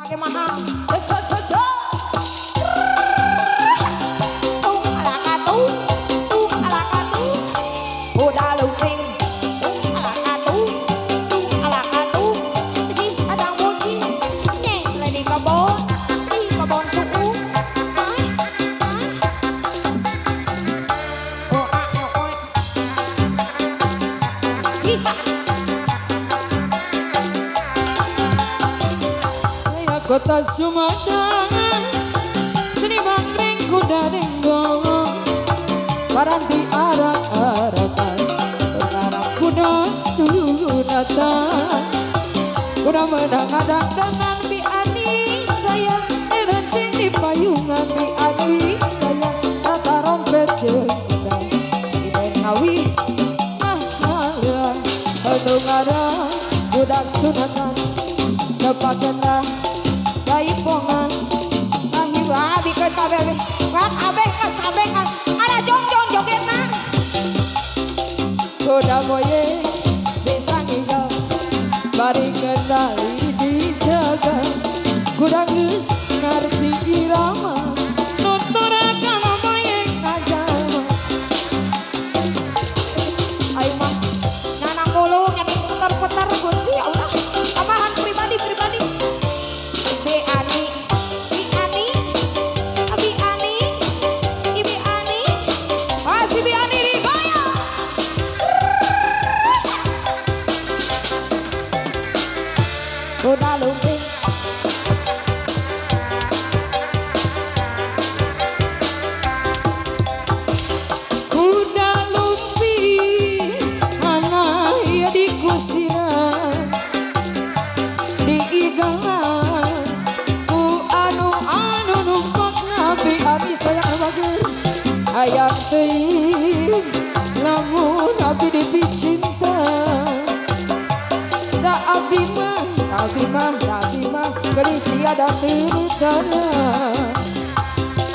pakai mahal. Cocok. Kota Sumedang, seni bangkring kuda denggong, paranti arak-arakan, pengarap kuda sunatan, kuda menang-adang dengan biani saya, nerencing di payungan biani saya, tata rompet jengkang, sinen ngawi, mahalan, hentung ada budak sunatan, tepakenlah pongan Wah, bikin kabeh. Wah, kabeh kan. Ada jong jogetna. Kuda boye bisa ninggal, bari kendali dijaga. Kuda geus ngarti irama, nuturakan moyeng ngajama. Ayo mah, nanang mulu nyanyi putar-putar Gusti ya udah. Tambahan pribadi. Kuda lumping anak ya di kusiran di igangan ku anu numpak nabi abi sayang bager ayam teuing lamun abi dipicinta da abi mah gelis tiada teureutana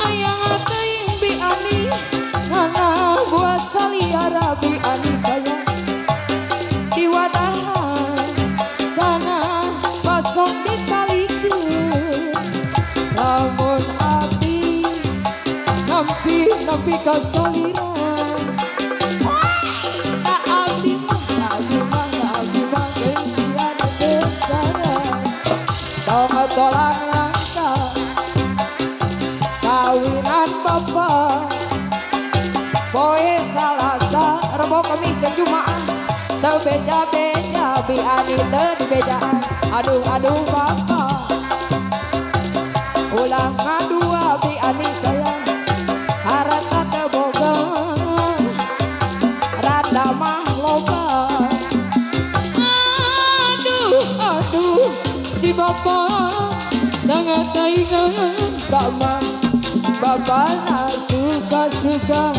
ayang teuing bi ani ngana buat saliara bi ani sayang di wadahan tanah pasong ditalikeun lamun abi nampi ka salira abi mah gelis tiada teureutana tong tolak langka kawinan bapak poe Salasa Rebo Kamis jeung Jumaah teu beja-beja bi ani teu dibejaan aduh bapak ulah ngadua bi ani sayang harata teu boga rada mah loba aduh si bapak nangataingan kamar bapak na suka-suka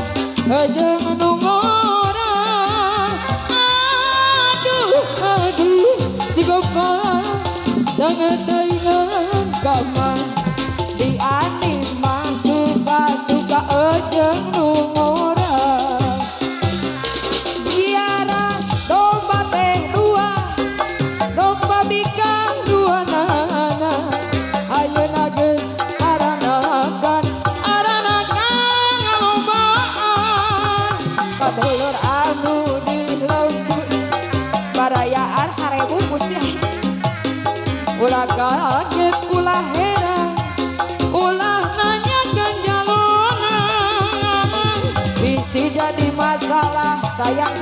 jeung nu ngorang aduh si bapak nangataingan kamar di ani mah suka-suka jeung nu ngorang biara domba teh dua domba bika dua nana ayeuna geus aranakan ngalobaan kadulur anu dileukeun barayaan 1000 Gusti ulah kaget ulah heran ulah nanyakeun jalona bisi jadi masalah sayang